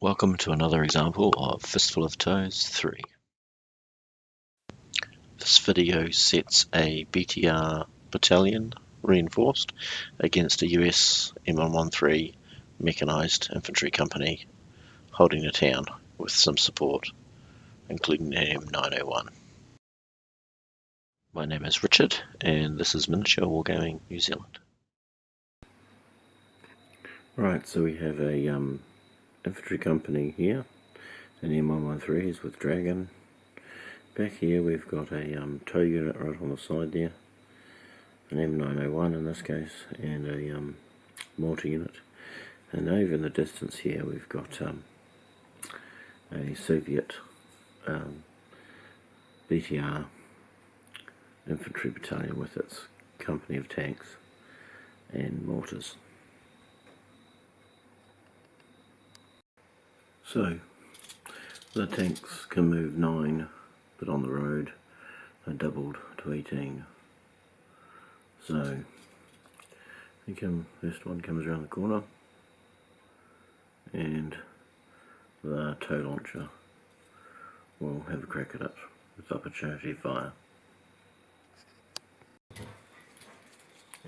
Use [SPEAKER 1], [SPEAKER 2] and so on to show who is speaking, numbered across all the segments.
[SPEAKER 1] Welcome to another example of Fistful of TOWS 3. This video sets a BTR battalion reinforced against a US M113 mechanised infantry company holding a town with some support, including the M901. My name is Richard and this is Miniature Wargaming New Zealand.
[SPEAKER 2] Right, so we have a infantry company here, an M113s with Dragon. Back here we've got a tow unit right on the side there, an M901 in this case, and a mortar unit. And over in the distance here we've got a Soviet BTR infantry battalion with its company of tanks and mortars. So, the tanks can move 9, but on the road they're doubled to 18. So, first one comes around the corner, and the tow launcher will have a crack at it with opportunity fire.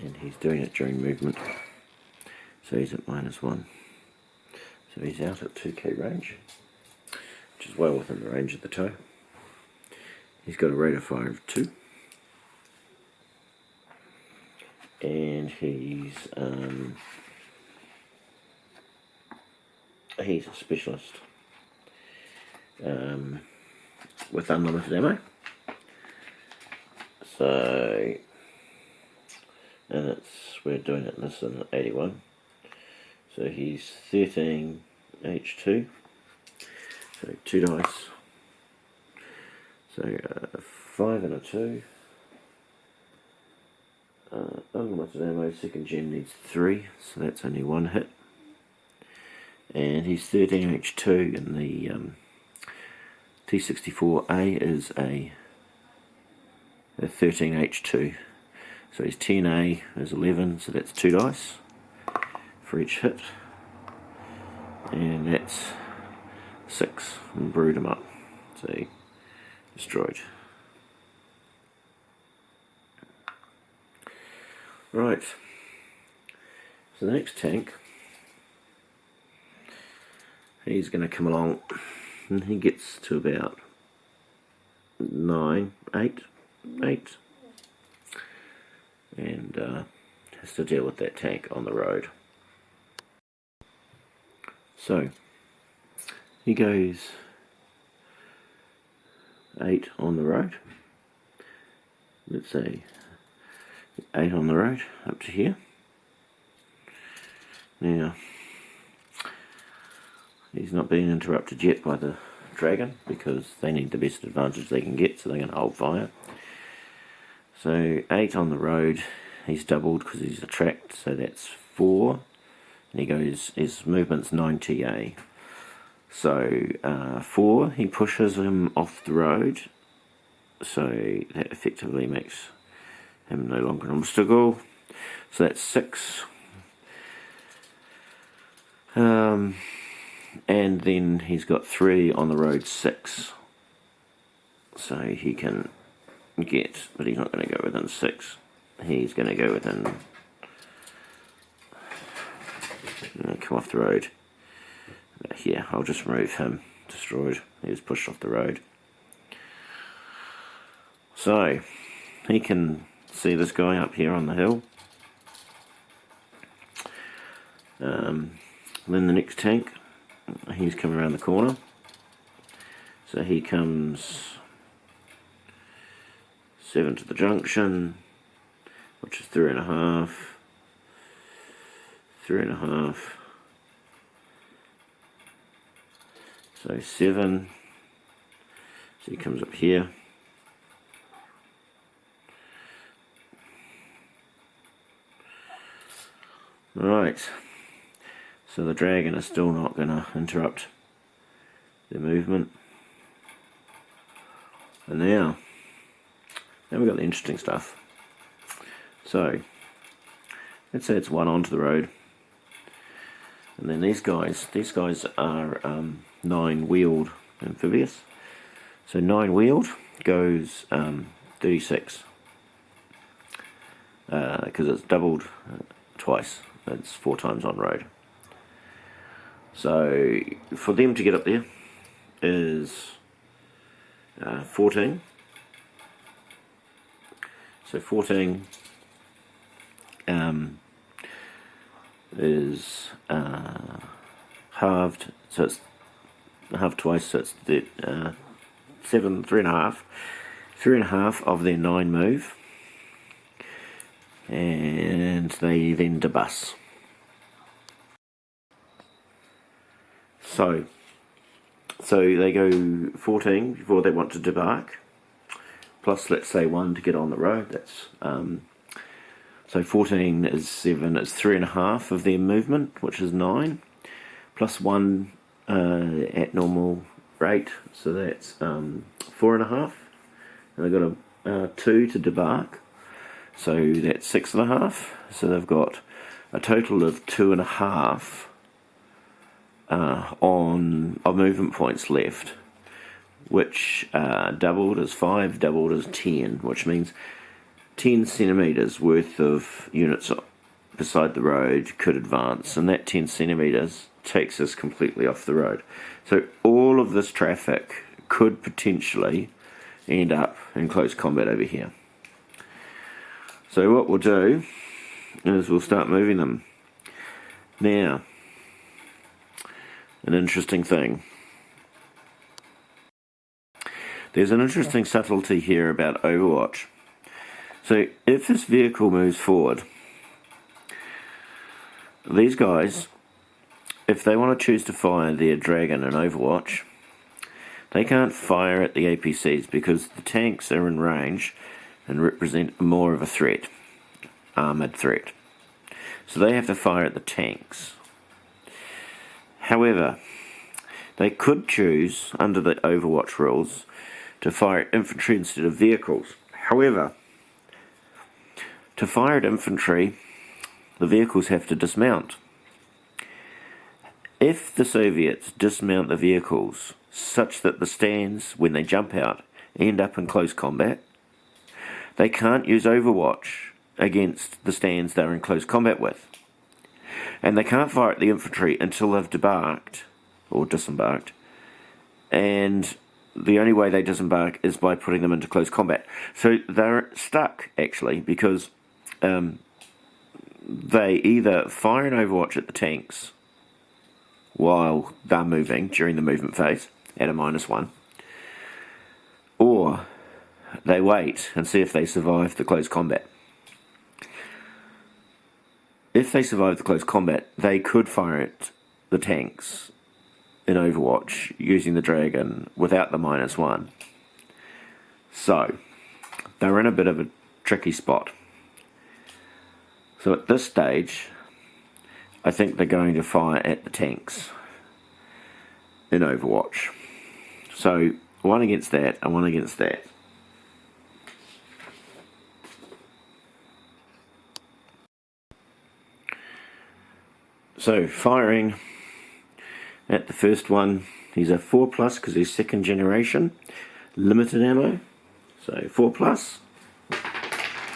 [SPEAKER 2] And he's doing it during movement, so he's at -1. So he's out at 2k range, which is well within the range of the tow. He's got a rate of fire of 2. And he's a specialist with unlimited ammo. So, and we're doing it in this in 81. So he's 13 H2, so 2 dice, so 5 and a 2, unlimited ammo, second gen needs 3, so that's only 1 hit, and he's 13 H2, and the T-64A is a 13 H2, so his 10A is 11, so that's 2 dice for each hit, and that's 6, and brewed him up, so destroyed. Right, so the next tank, he's going to come along, and he gets to about 8, and has to deal with that tank on the road. So, he goes 8 on the road, let's say 8 on the road up to here. Now, he's not being interrupted yet by the Dragon because they need the best advantage they can get, so they're going to hold fire. So 8 on the road, he's doubled because he's attract, so that's 4. And he goes, his movement's 9TA. So 4, he pushes him off the road, so that effectively makes him no longer an obstacle. So that's 6. And then he's got 3 on the road, 6. So he can get, but he's not going to go within 6. He's going to go within, come off the road. Here, I'll just remove him. Destroyed. He was pushed off the road. So, he can see this guy up here on the hill. Then the next tank, he's coming around the corner. So he comes 7 to the junction, which is 3.5. 3.5. So 7. So he comes up here. Right. So the Dragon is still not going to interrupt the movement. And now we've got the interesting stuff. So let's say it's 1 onto the road. And then these guys are 9-wheeled amphibious. So 9-wheeled goes 36, because it's doubled twice. It's 4 times on road. So for them to get up there is 14. So 14 is halved, so it's halved twice, so it's the 3.5 of their 9 move, and they then debus. So they go 14 before they want to debark, plus let's say 1 to get on the road. That's so 14 is 7, it's 3.5 of their movement, which is 9, plus 1 at normal rate, so that's 4.5, and they've got a 2 to debark, so that's 6.5, so they've got a total of 2.5 of movement points left, which doubled as 5, doubled as 10, which means 10 centimetres worth of units beside the road could advance, and that 10 centimetres takes us completely off the road. So all of this traffic could potentially end up in close combat over here. So what we'll do is we'll start moving them. Now, an interesting thing. There's an interesting subtlety here about Overwatch. So if this vehicle moves forward, these guys, if they want to choose to fire their Dragon in Overwatch, they can't fire at the APCs because the tanks are in range and represent more of a threat, armoured threat. So they have to fire at the tanks. However, they could choose, under the Overwatch rules, to fire at infantry instead of vehicles. However, to fire at infantry, the vehicles have to dismount. If the Soviets dismount the vehicles such that the stands, when they jump out, end up in close combat, they can't use Overwatch against the stands they're in close combat with. And they can't fire at the infantry until they've debarked, or disembarked, and the only way they disembark is by putting them into close combat. So they're stuck, actually, because they either fire an Overwatch at the tanks while they're moving during the movement phase at a -1, or they wait and see if they survive the close combat. If they survive the close combat, they could fire at the tanks in Overwatch using the Dragon without the -1. So they're in a bit of a tricky spot. So at this stage, I think they're going to fire at the tanks in Overwatch. So one against that and one against that. So firing at the first one, he's a 4+ because he's 2nd generation, limited ammo. So 4+.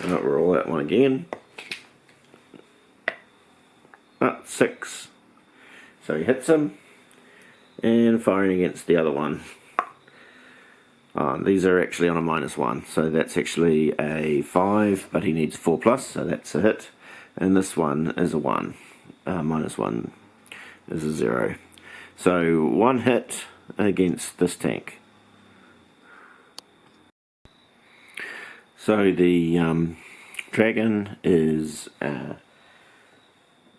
[SPEAKER 2] And I'll roll that one again. 6. So he hits him, and firing against the other one. These are actually on a -1, so that's actually a 5, but he needs 4+, so that's a hit. And this one is a 1. -1 is a 0. So 1 hit against this tank. So the Dragon is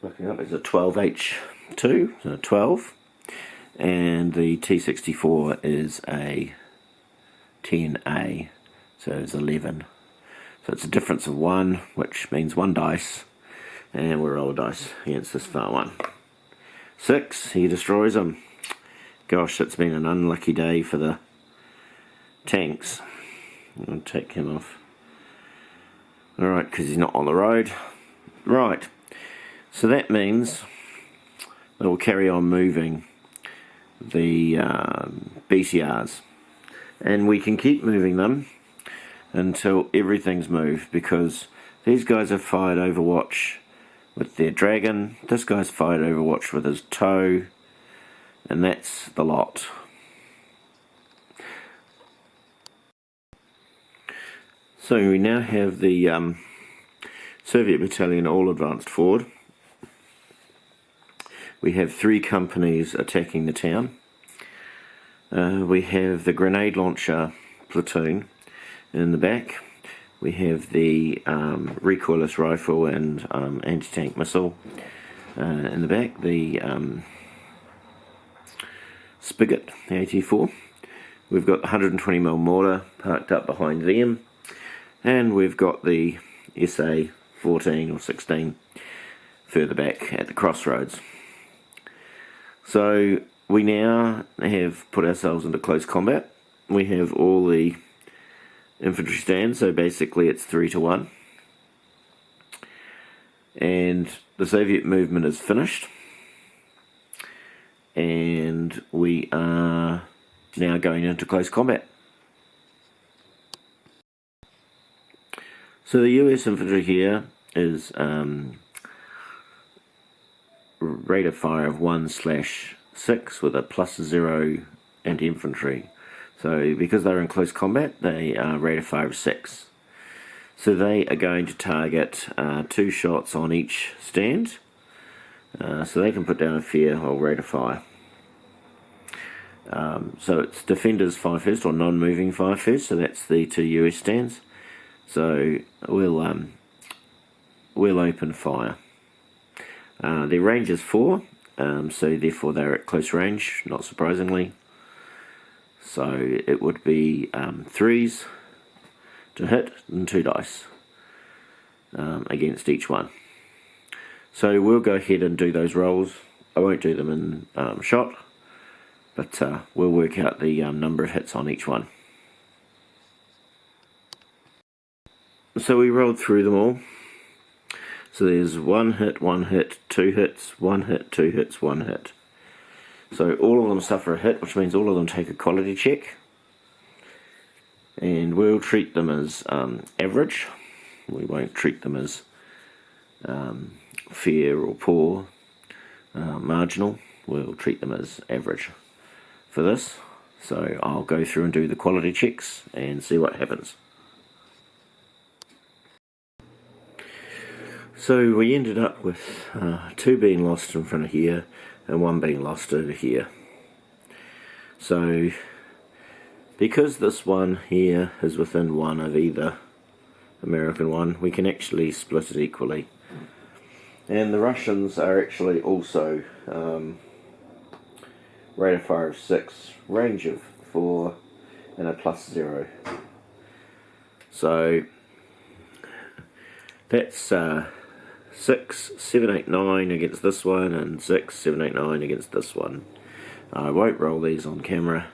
[SPEAKER 2] looking up, it's a 12H2, so 12, and the T-64 is a 10A, so it's 11. So it's a difference of 1, which means 1 dice, and we'll roll a dice against this far one. 6, he destroys him. Gosh, it's been an unlucky day for the tanks. I'll take him off. Alright, because he's not on the road. Right, so that means they will carry on moving the BCRs, and we can keep moving them until everything's moved, because these guys have fired Overwatch with their Dragon, this guy's fired Overwatch with his TOW, and that's the lot. So we now have the Soviet battalion all advanced forward. We have 3 companies attacking the town. We have the grenade launcher platoon in the back. We have the recoilless rifle and anti-tank missile in the back. The Spigot, the AT4. We've got the 120mm mortar parked up behind them. And we've got the SA-14 or 16 further back at the crossroads. So we now have put ourselves into close combat. We have all the infantry stands, so basically it's 3 to 1. And the Soviet movement is finished. And we are now going into close combat. So the US infantry here is rate of fire of 1/6 with a +0 anti-infantry. So because they're in close combat, they are rate of fire of 6. So they are going to target 2 shots on each stand, so they can put down a fair old rate of fire. So it's defenders fire first, or non-moving fire first, so that's the 2 US stands. So we'll open fire. Their range is 4, so therefore they're at close range, not surprisingly. So it would be 3s to hit and 2 dice against each one. So we'll go ahead and do those rolls. I won't do them in shot, but we'll work out the number of hits on each one. So we rolled through them all. So there's 1 hit, 1 hit, 2 hits, 1 hit, 2 hits, 1 hit. So all of them suffer a hit, which means all of them take a quality check. And we'll treat them as average. We won't treat them as fair or poor, marginal. We'll treat them as average for this. So I'll go through and do the quality checks and see what happens. So we ended up with 2 being lost in front of here and 1 being lost over here. So because this one here is within 1 of either American one, we can actually split it equally. And the Russians are actually also rate of fire of 6, range of 4, and a +0. So that's 6, 7, 8, 9 against this one, and 6, 7, 8, 9 against this one. I won't roll these on camera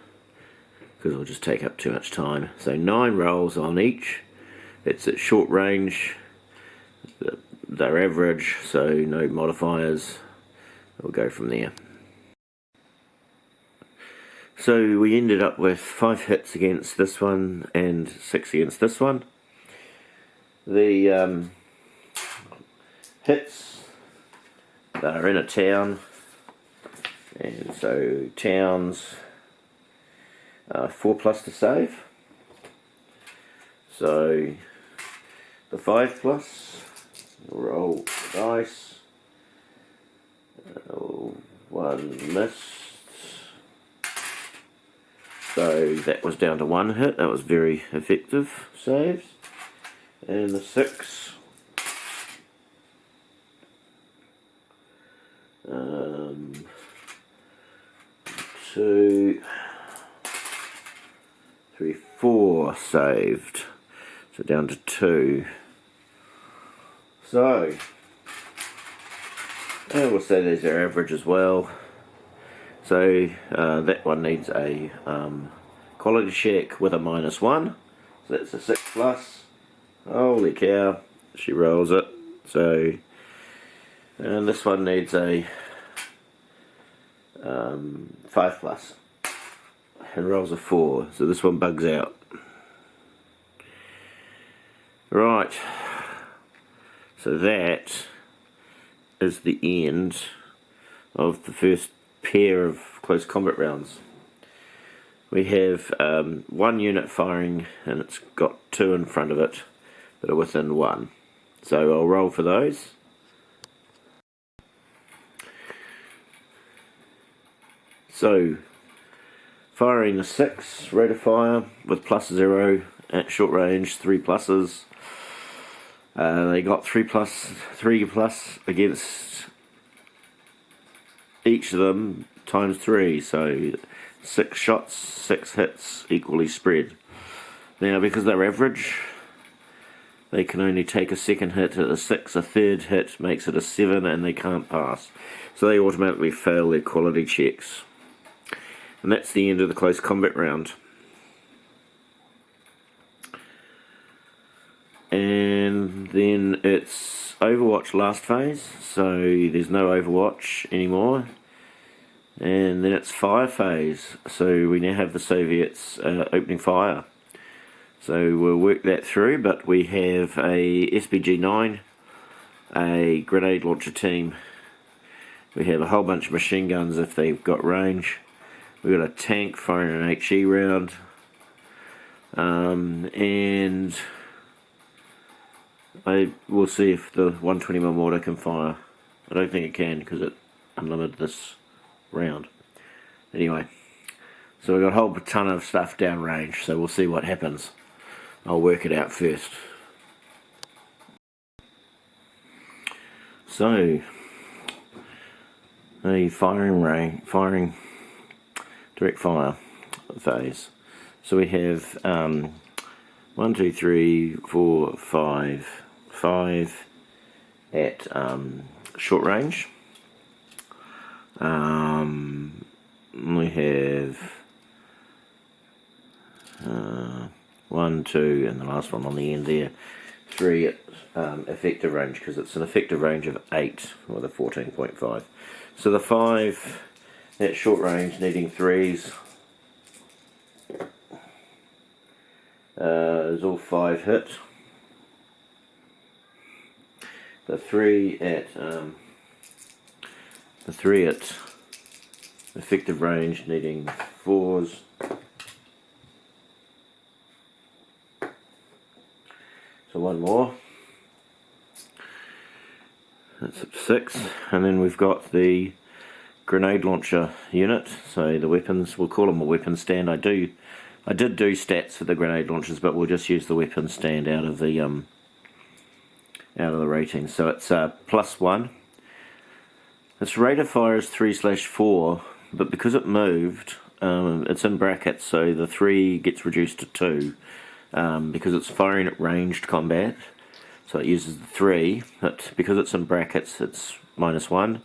[SPEAKER 2] because it'll just take up too much time. So 9 rolls on each. It's at short range. They're average, so no modifiers. We'll go from there. So we ended up with 5 hits against this one and 6 against this one. The hits that are in a town, and so towns 4+ to save. So the 5+, roll the dice, 1 missed, so that was down to 1 hit. That was very effective saves. And the 6, 2, 3, 4 saved, so down to 2. So and we'll say these are average as well. So that one needs a quality check with a -1, so that's a 6+. Holy cow, she rolls it. So, and this one needs a 5 plus, and rolls a 4, so this one bugs out. Right, so that is the end of the first pair of close combat rounds. We have 1 unit firing, and it's got 2 in front of it that are within 1. So I'll roll for those. So, firing a 6 rate of fire with +0 at short range, 3 pluses. They got 3 plus against each of them times 3, so 6 shots, 6 hits, equally spread. Now, because they're average, they can only take a second hit at a 6, a third hit makes it a 7, and they can't pass. So they automatically fail their quality checks. And that's the end of the close combat round. And then it's Overwatch last phase, so there's no Overwatch anymore. And then it's fire phase, so we now have the Soviets opening fire. So we'll work that through, but we have a SPG-9, a grenade launcher team. We have a whole bunch of machine guns if they've got range. We've got a tank firing an HE round. And I will see if the 120mm mortar can fire. I don't think it can because it unlimited this round. Anyway, so we've got a whole ton of stuff downrange, so we'll see what happens. I'll work it out first. So, a firing direct fire phase. So we have 1, 2, 3, 4, 5 at short range. We have 1, 2, and the last one on the end there, 3 at effective range, because it's an effective range of 8 with a 14.5. So the 5 at short range needing 3s is all 5 hit. The 3 at effective range needing 4s. So one more. That's up to 6, and then we've got the grenade launcher unit. So the weapons, we'll call them a weapon stand. I did do stats for the grenade launchers, but we'll just use the weapon stand out of the rating. So it's +1. Its rate of fire is 3/4, but because it moved, it's in brackets, so the 3 gets reduced to 2 because it's firing at ranged combat. So it uses the 3, but because it's in brackets, it's -1,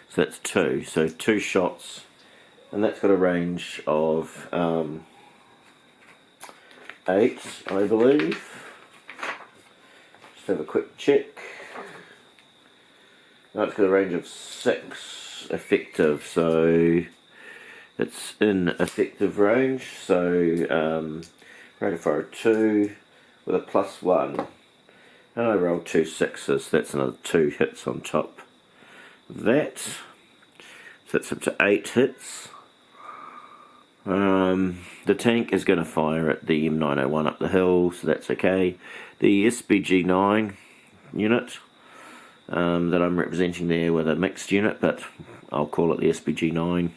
[SPEAKER 2] so that's 2. So 2 shots, and that's got a range of 8, I believe. Just have a quick check. No, it's got a range of 6 effective, so it's in effective range. So rate of fire 2 with a +1, and I rolled 2 6s. That's another 2 hits on top of that. So that's up to 8 hits. The tank is going to fire at the M901 up the hill, so that's okay. The SPG-9 unit that I'm representing there with a mixed unit, but I'll call it the SPG-9.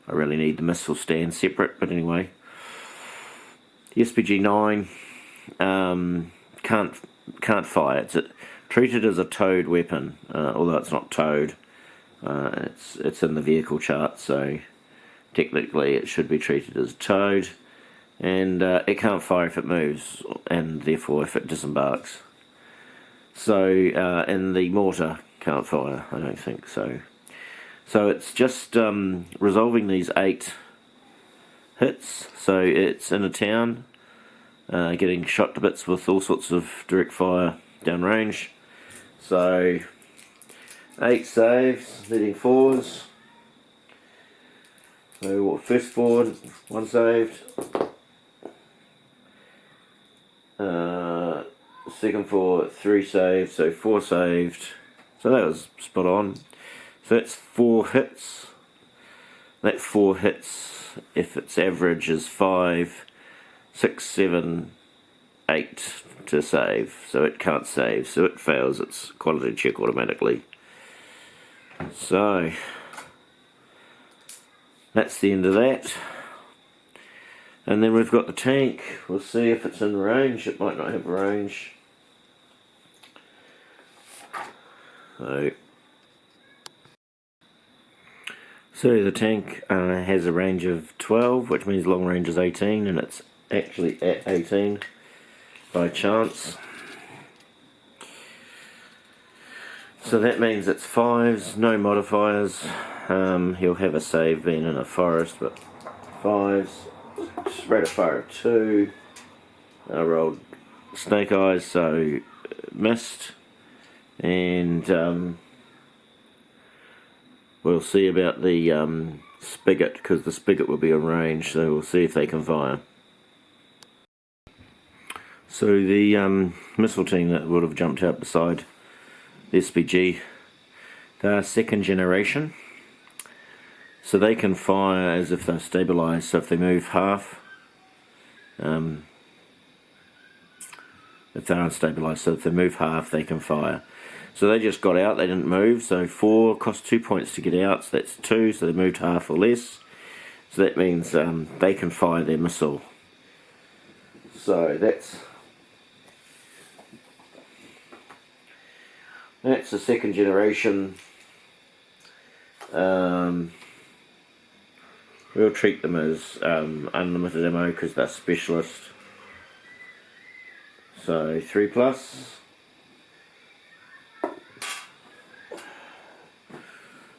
[SPEAKER 2] I really need the missile stand separate, but anyway. The SPG-9 can't fire. It's treated as a towed weapon, although it's not towed. It's in the vehicle chart, so technically it should be treated as towed, and it can't fire if it moves, and therefore if it disembarks. So, and the mortar can't fire, I don't think so. So it's just resolving these 8 hits. So it's in a town, getting shot to bits with all sorts of direct fire downrange. So 8 saves, needing 4s. So Fistful, 1 saved. Second for 3 saved, so 4 saved. So that was spot on. So that's 4 hits. That 4 hits, if its average is 5, 6, 7, 8 to save. So it can't save, so it fails its quality check automatically. So that's the end of that. And then we've got the tank. We'll see if it's in range. It might not have range. So the tank has a range of 12, which means long range is 18, and it's actually at 18 by chance. So that means it's 5s, no modifiers. He'll have a save being in a forest, but 5s. Rate of fire of 2. I rolled snake eyes, so missed. And we'll see about the Spigot, because the Spigot will be on range, so we'll see if they can fire. So the missile team that would have jumped out beside the SPG, they're 2nd generation. So they can fire as if they're stabilised, so if they move half, if they're unstabilised, so if they move half they can fire. So they just got out, they didn't move, so 4 cost 2 points to get out, so that's 2, so they moved half or less. So that means they can fire their missile. So that's the 2nd generation. We'll treat them as unlimited ammo because they're specialist. So 3+.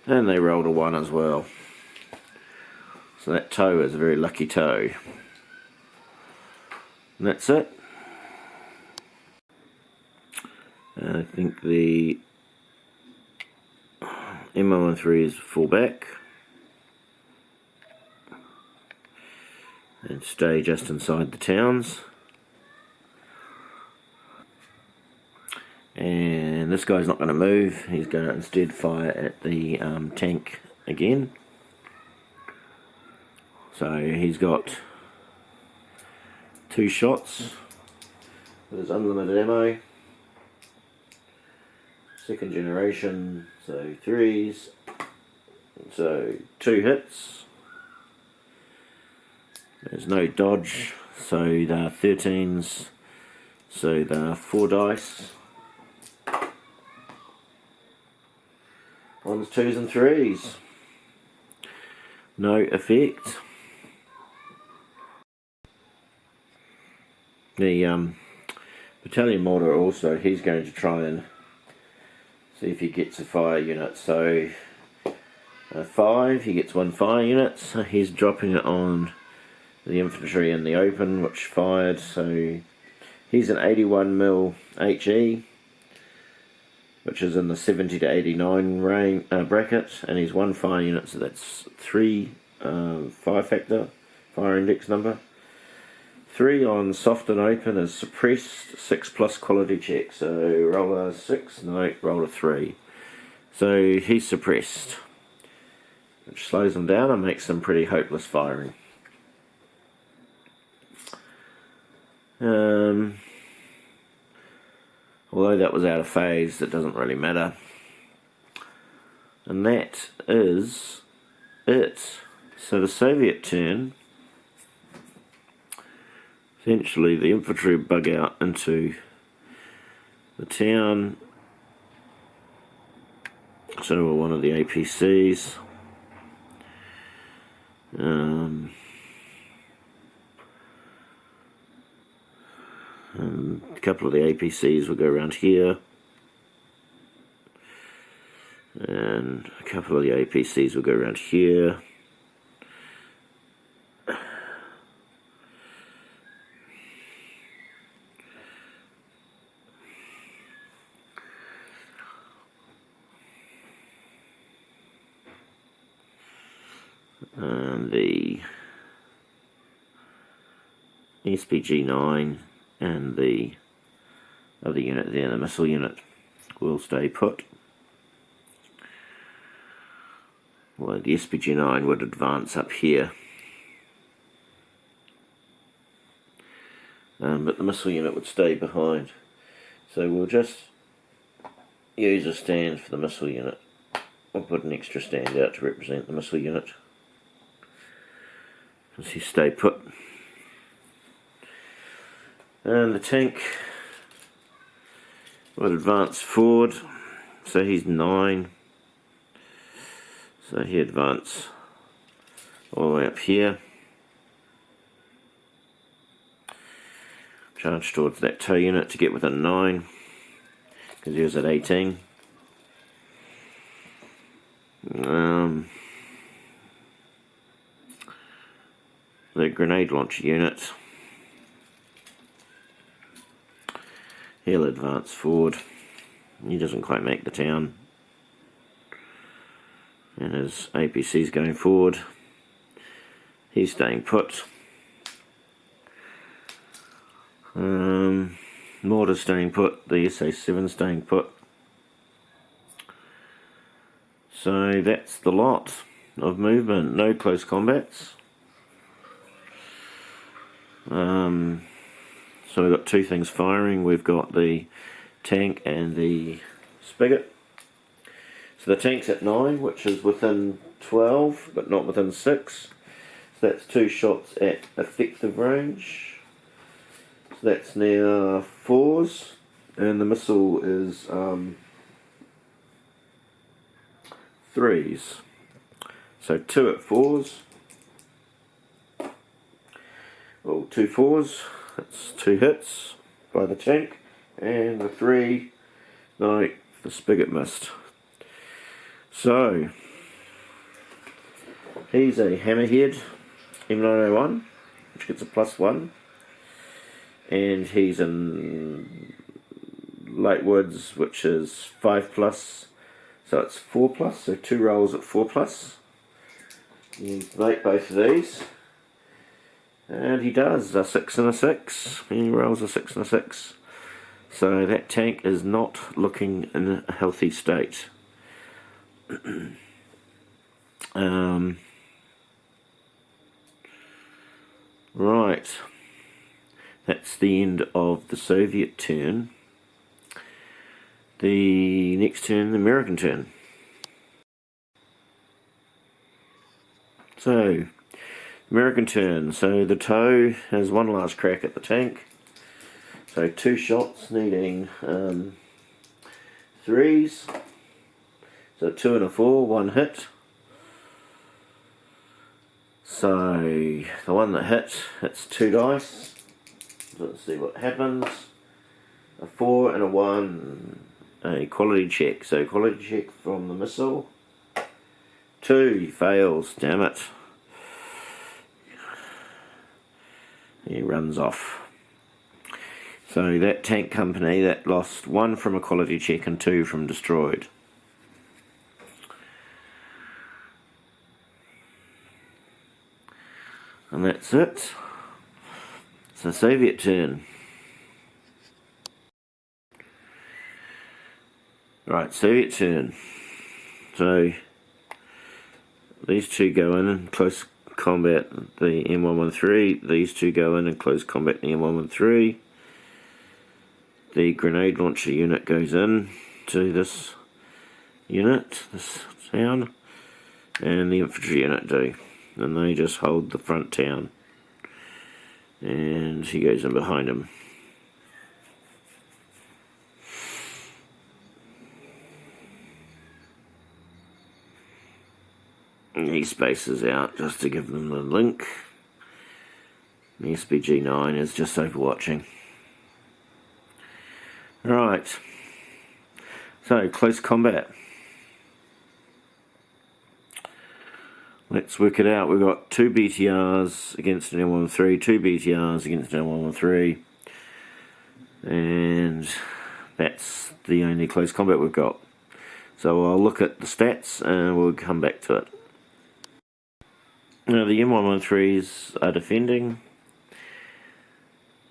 [SPEAKER 2] And they rolled a 1 as well. So that TOW is a very lucky TOW. And that's it. I think the M901 is full back. And stay just inside the towns. And this guy's not going to move, he's going to instead fire at the tank again. So he's got 2 shots with his unlimited ammo. 2nd generation, so 3s, so 2 hits. There's no dodge, so they're 13s, so they're 4 dice. 1s, 2s and 3s. No effect. The battalion mortar also, he's going to try and see if he gets a fire unit. So 5, he gets 1 fire unit, so he's dropping it on the infantry in the open, which fired. So he's an 81mm HE, which is in the 70 to 89 range, bracket, and he's 1 fire unit, so that's 3 fire factor, fire index number. 3 on soft and open is suppressed, 6+ quality check, so roll a 6, no, roll a 3. So he's suppressed, which slows him down and makes him pretty hopeless firing. Although that was out of phase, it doesn't really matter. And that is it. So the Soviet turn, essentially the infantry bug out into the town. So will one of the APCs. And a couple of the APCs will go around here, and a couple of the APCs will go around here, and the SPG-9 and the other unit there, the missile unit, will stay put. Well, the SPG-9 would advance up here, but the missile unit would stay behind. So we'll just use a stand for the missile unit. We'll put an extra stand out to represent the missile unit. As he stay put. And the tank would advance forward. So he's 9. So he advance all the way up here. Charge towards that tow unit to get within 9. Because he was at 18. The grenade launcher unit, he'll advance forward. He doesn't quite make the town, and his APC's going forward. He's staying put. Mortar's staying put. The SA-7's staying put. So that's the lot of movement. No close combats. So we've got two things firing. We've got the tank and the Spigot. So the tank's at 9, which is within 12, but not within 6. So that's 2 shots at effective range. So that's now 4s, and the missile is 3s. So 2 at 4s. Well, 2 4s, that's 2 hits by the tank, and the 3, no, the Spigot missed. So, he's a hammerhead M901, which gets a +1, and he's in light woods, which is 5+, so it's 4+, so 2 rolls at 4+. You make both of these. And he does a 6 and a 6. He rolls a 6 and a 6. So that tank is not looking in a healthy state. Right. That's the end of the Soviet turn. The next turn, the American turn. So, American turn. So the TOW has one last crack at the tank. So 2 shots needing 3s. So 2 and a 4, 1 hit. So the one that hit, it's 2 dice. Let's see what happens. A 4 and a 1, a quality check. So quality check from the missile. 2, he fails, damn it. He runs off. So that tank company, that lost 1 from a quality check and 2 from destroyed. And that's it. It's the Soviet turn. Right, Soviet turn. So these 2 go in close combat the M113, these 2 go in and close combat the M113. The grenade launcher unit goes in to this unit, this town, and the infantry unit do, and they just hold the front town, and he goes in behind him. And he spaces out just to give them the link. The SPG-9 is just overwatching. Right. So, close combat. Let's work it out. We've got 2 BTRs against an M113, 2 BTRs against an M113. And that's the only close combat we've got. So I'll look at the stats and we'll come back to it. Now the M113s are defending.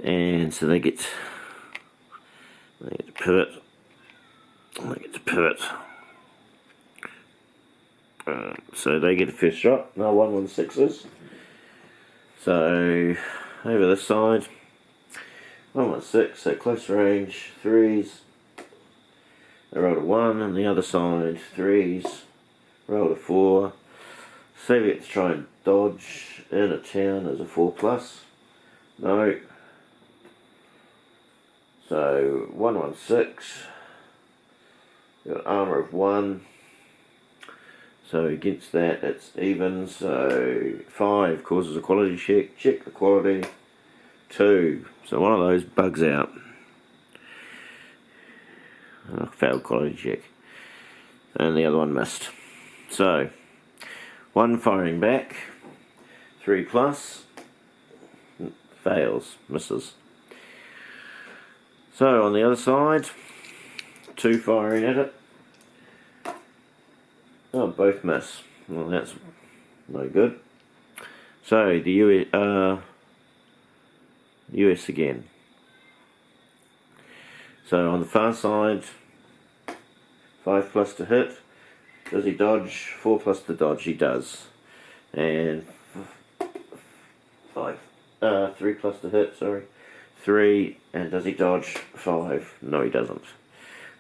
[SPEAKER 2] And so they get to pivot. They get to pivot. So they get a first shot. No 116s. So over this side, 116. So close range 3s. They roll to 1, and the other side 3s. Roll to 4. Soviets try and dodge in a town as a 4+. No. So 116. Got armour of 1. So against that it's even. So 5 causes a quality check. Check the quality. 2. So one of those bugs out. Failed quality check. And the other one missed. So 1 firing back. 3+. Fails. Misses. So on the other side, 2 firing at it. Oh, both miss. Well, that's no good. So the US again. So on the far side, 5+ to hit. Does he dodge? 4+ to dodge. He does. And 3+ to hit. Sorry. 3, and does he dodge? 5. No, he doesn't.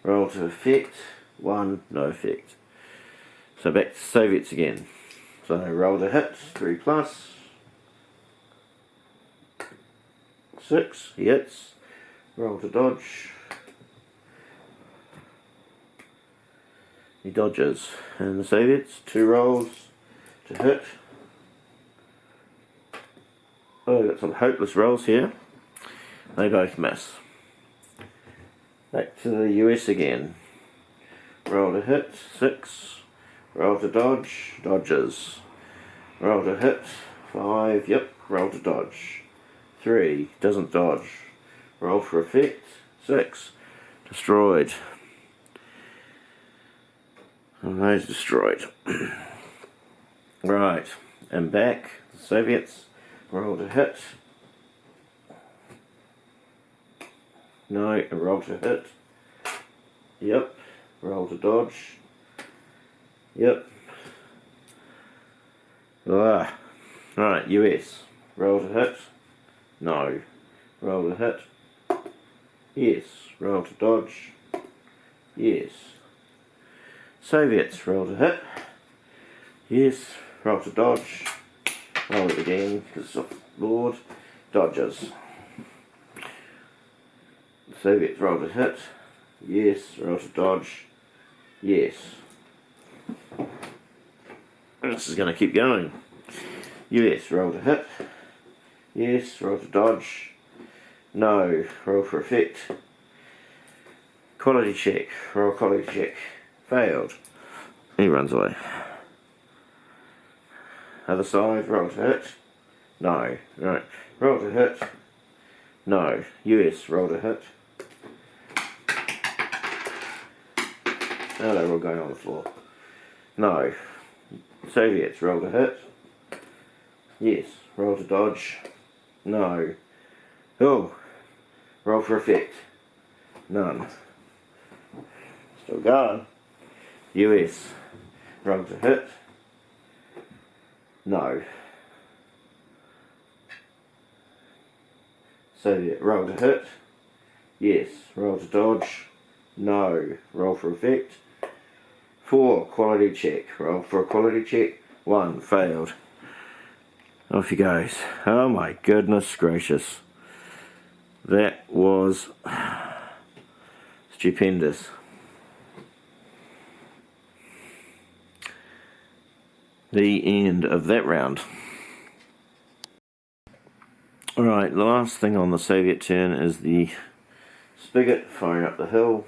[SPEAKER 2] Roll to effect. 1. No effect. So back to Soviets again. So roll to hit. 3+. 6. He hits. Roll to dodge. He dodges. And the Soviets, 2 rolls to hit. Oh, we've got some hopeless rolls here. They both miss. Back to the US again. Roll to hit. 6. Roll to dodge. Dodges. Roll to hit. 5. Yep. Roll to dodge. 3. Doesn't dodge. Roll for effect. 6. Destroyed. And those destroyed. Right. And back. The Soviets. Roll to hit. No. Roll to hit. Yep. Roll to dodge. Yep. Ah. Right. US. Roll to hit. No. Roll to hit. Yes. Roll to dodge. Yes. Soviets. Roll to hit. Yes. Roll to dodge. Roll it again because it's off the board. Dodges. Soviets. Roll to hit. Yes. Roll to dodge. Yes. This is going to keep going. US. Roll to hit. Yes. Roll to dodge. No. Roll for effect. Quality check. Roll quality check. Failed. He runs away. Other side. Roll to hit. No. Right. Roll to hit. No. US. Roll to hit. Oh, they're all going on the floor. No. Soviets. Roll to hit. Yes. Roll to dodge. No. Oh. Roll for effect. None. Still going. US. Roll to hit. No. Soviet. Roll to hit. Yes. Roll to dodge. No. Roll for effect. 4. Quality check. Roll for a quality check. 1. Failed. Off he goes. Oh my goodness gracious. That was stupendous. The end of that round. Alright, the last thing on the Soviet turn is the Spigot firing up the hill.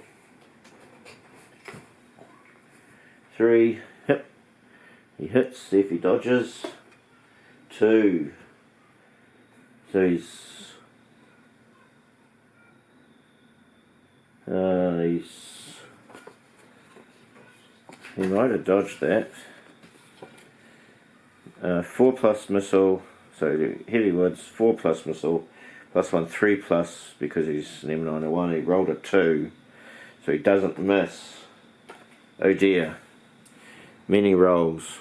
[SPEAKER 2] 3, hit. He hits, see if he dodges. 2. So he might have dodged that. 4+ missile, so heavy woods, 4+ missile, +1 3+ because he's an M901. He rolled a 2, so he doesn't miss. Oh dear, many rolls.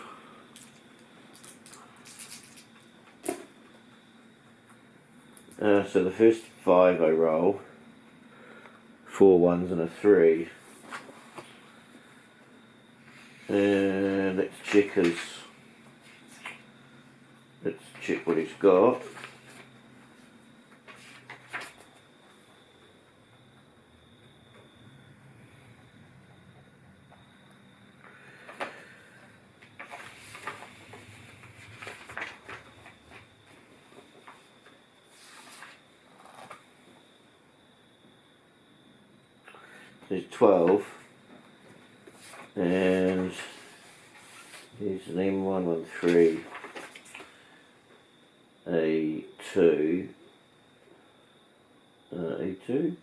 [SPEAKER 2] So the first 5 I roll, 4 1s and a 3. And let's check what he's got. There's 12, and here's an M113, A2, A2?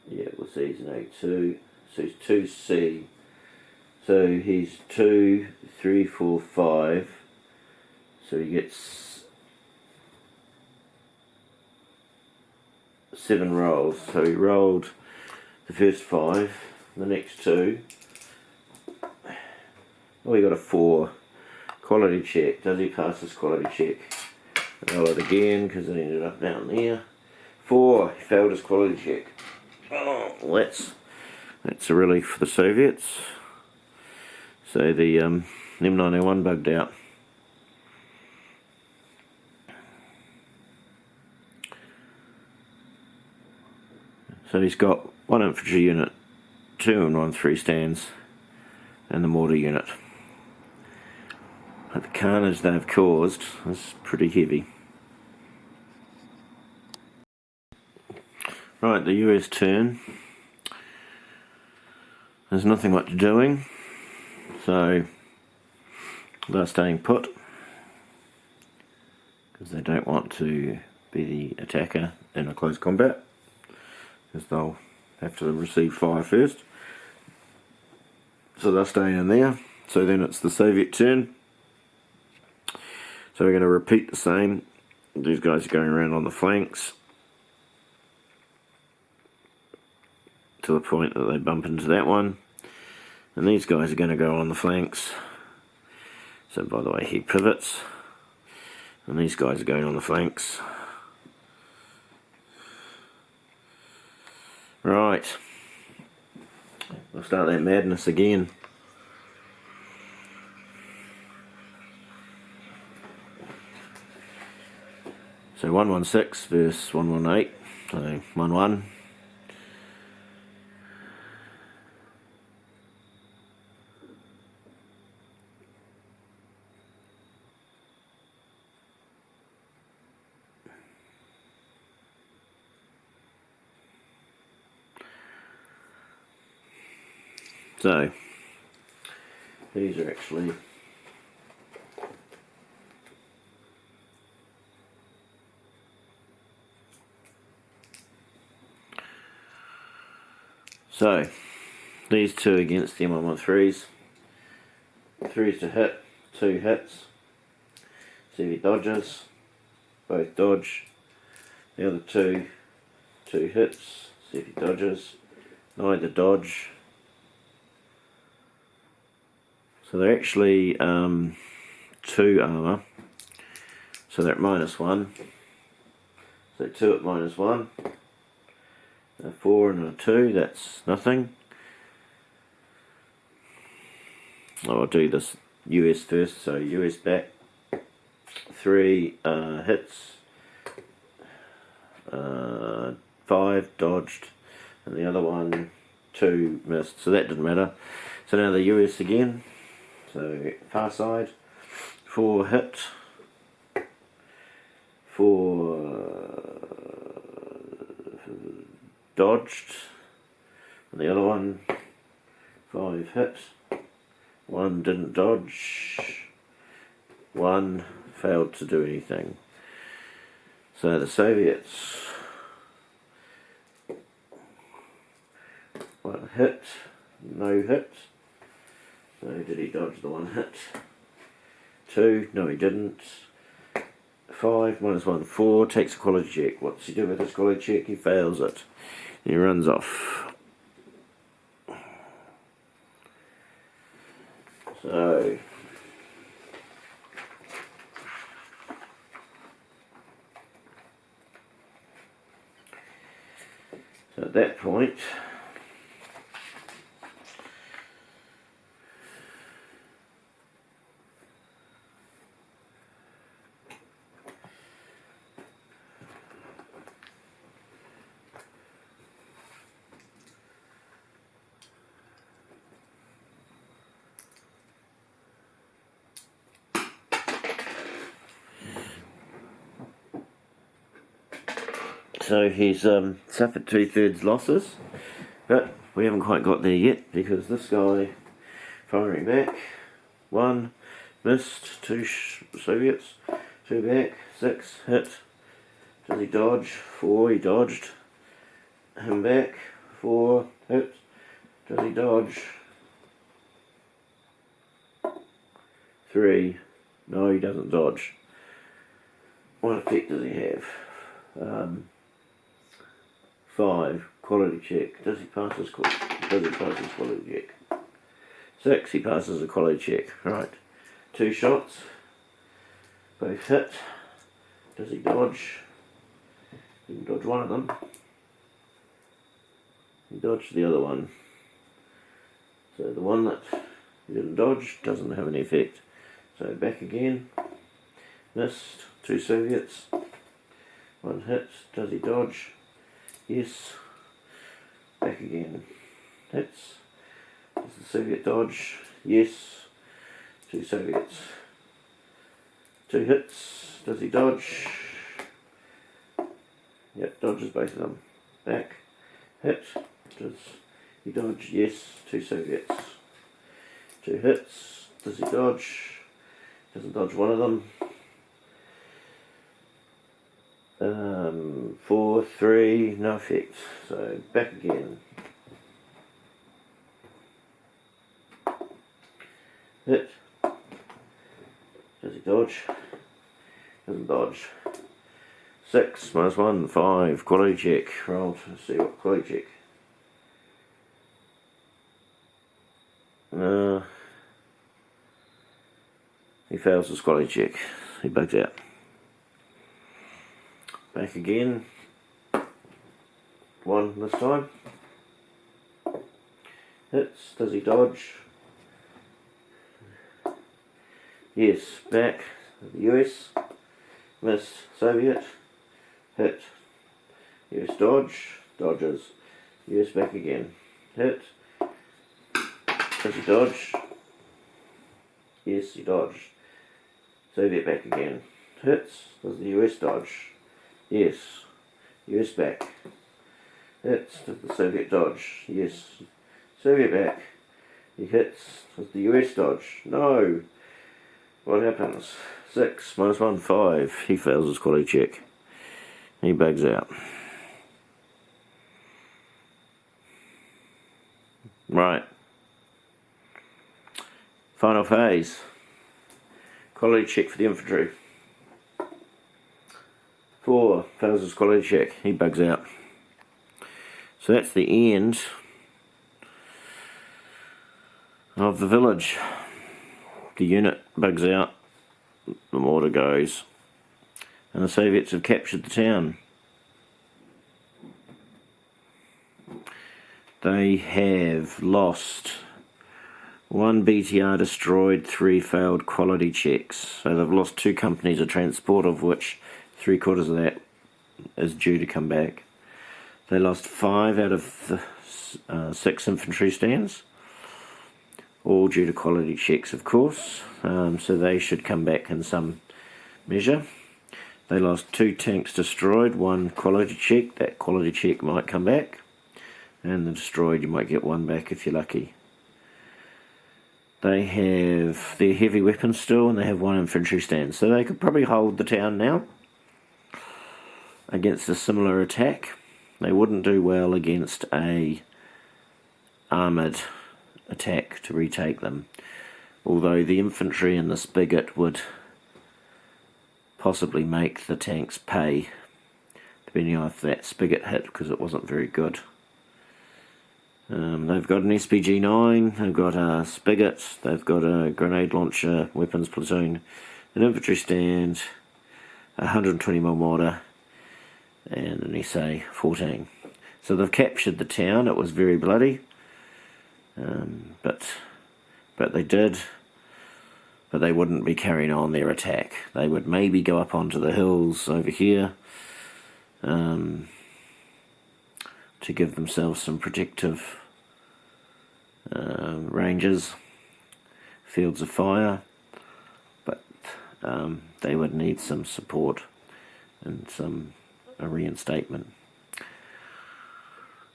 [SPEAKER 2] Yeah, we'll say he's an A2, so he's 2C, so he's 2, 3, 4, 5, so he gets 7 rolls, so he rolled the first 5, the next 2. Oh, he got a 4. Quality check. Does he pass this quality check? Roll it again because it ended up down there. 4. He failed his quality check. Oh, that's a relief for the Soviets. So the M901 bugged out. So he's got 1 infantry unit, 2 M913 stands, and the mortar unit. But the carnage they've caused is pretty heavy. Right, the US turn. There's nothing much doing, so they're staying put because they don't want to be the attacker in a close combat, because they'll have to receive fire first. So they're staying in there. So then it's the Soviet turn. So we're going to repeat the same. These guys are going around on the flanks to the point that they bump into that one. And these guys are going to go on the flanks. So by the way, he pivots. And these guys are going on the flanks. Right. We'll start that madness again. So 116 versus 118. So 1-1. So these are actually these 2 against the M113s. 3's to hit, 2 hits. See if he dodges. Both dodge. The other 2 hits. See if he dodges. Neither dodge. So they're actually 2 armour. So they're at -1. So 2 at -1. A 4 and a 2, that's nothing. I'll do this US first, so US back. 3 hits. 5 dodged. And the other one, 2 missed. So that didn't matter. So now the US again. So far side. 4 hit. 4 dodged, and the other one 5 hit, 1 didn't dodge, 1 failed to do anything. So the Soviets, 1 hit, no hit. So did he dodge the 1 hit? 2, no he didn't. 5 minus 1, 4, takes a quality check. What's he do with his quality check? He fails it. He runs off. So at that point, so he's suffered 2/3 losses, but we haven't quite got there yet because this guy firing back, 1 missed, 2 Soviets, 2 back, 6 hit. Does he dodge? 4, he dodged. Him back, 4 hit. Does he dodge? 3, no, he doesn't dodge. What effect does he have? 5, quality check. Does he pass his quality check? 6, he passes a quality check. Right. 2 shots. Both hit. Does he dodge? He can dodge one of them. He dodged the other one. So the one that he didn't dodge doesn't have any effect. So back again. Missed. 2 Soviets. 1 hit. Does he dodge? Yes. Back again. Hits. Does the Soviet dodge? Yes. 2 Soviets. 2 hits. Does he dodge? Yep, dodges both of them. Back. Hit. Does he dodge? Yes. 2 Soviets. 2 hits. Does he dodge? Doesn't dodge one of them. 4, 3, no effect. So back again. Hit. Does he dodge? Doesn't dodge. 6 minus 1, 5. Quality check. Roll to see what quality check. He fails his quality check. He bugs out. Back again. 1 this time. Hits. Does he dodge? Yes. Back. The US. Miss. Soviet. Hit. US dodge. Dodges. US back again. Hit. Does he dodge? Yes, he dodged. Soviet back again. Hits. Does the US dodge? Yes. US back. Hits. Does the Soviet dodge? Yes. Soviet back. He hits. Does the US dodge? No. What happens? 6 minus 1, 5. He fails his quality check. He bugs out. Right. Final phase. Quality check for the infantry. 4 fails his quality check. He bugs out. So that's the end of the village. The unit bugs out. The mortar goes. And the Soviets have captured the town. They have lost 1 BTR destroyed, 3 failed quality checks. So they've lost 2 companies of transport, of which 3/4 of that is due to come back. They lost 5 out of the 6 infantry stands, all due to quality checks, of course. So they should come back in some measure. They lost 2 tanks destroyed, 1 quality check. That quality check might come back. And the destroyed, you might get 1 back if you're lucky. They have their heavy weapons still, and they have 1 infantry stand. So they could probably hold the town now against a similar attack. They wouldn't do well against a armoured attack to retake them. Although the infantry and the Spigot would possibly make the tanks pay, depending on if that Spigot hit, because it wasn't very good. They've got an SPG-9, they've got a Spigot, they've got a grenade launcher, weapons platoon, an infantry stand, a 120mm mortar, and an SA-14. So they've captured the town. It was very bloody, but they did. But they wouldn't be carrying on their attack. They would maybe go up onto the hills over here to give themselves some protective ranges, fields of fire, but they would need some support and a reinstatement,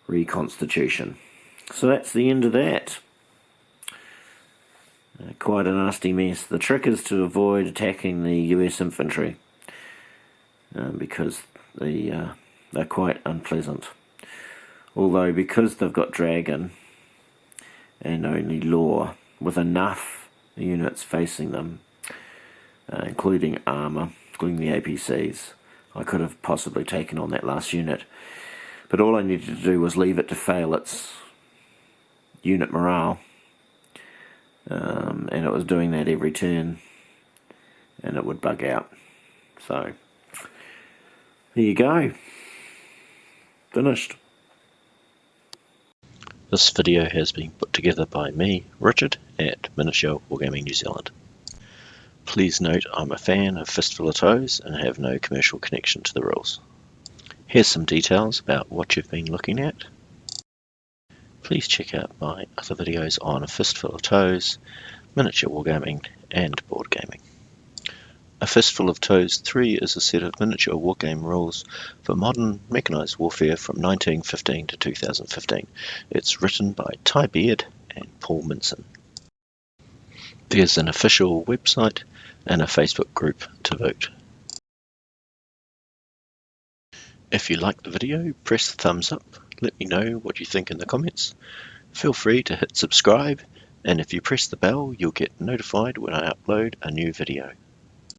[SPEAKER 2] reconstitution. So that's the end of that. Quite a nasty mess. The trick is to avoid attacking the US infantry because they're quite unpleasant. Although because they've got Dragon and only Law, with enough units facing them, including armour, including the APCs, I could have possibly taken on that last unit. But all I needed to do was leave it to fail its unit morale. And it was doing that every turn, and it would bug out. So, there you go. Finished.
[SPEAKER 1] This video has been put together by me, Richard, at Miniature Wargaming New Zealand. Please note I'm a fan of Fistful of TOWS and have no commercial connection to the rules. Here's some details about what you've been looking at. Please check out my other videos on A Fistful of TOWS, Miniature Wargaming, and Board Gaming. A Fistful of TOWS 3 is a set of miniature wargame rules for modern mechanised warfare from 1915 to 2015. It's written by Ty Beard and Paul Minson. There's an official website and a Facebook group to vote. If you like the video, press the thumbs up. Let me know what you think in the comments. Feel free to hit subscribe, and if you press the bell, you'll get notified when I upload a new video.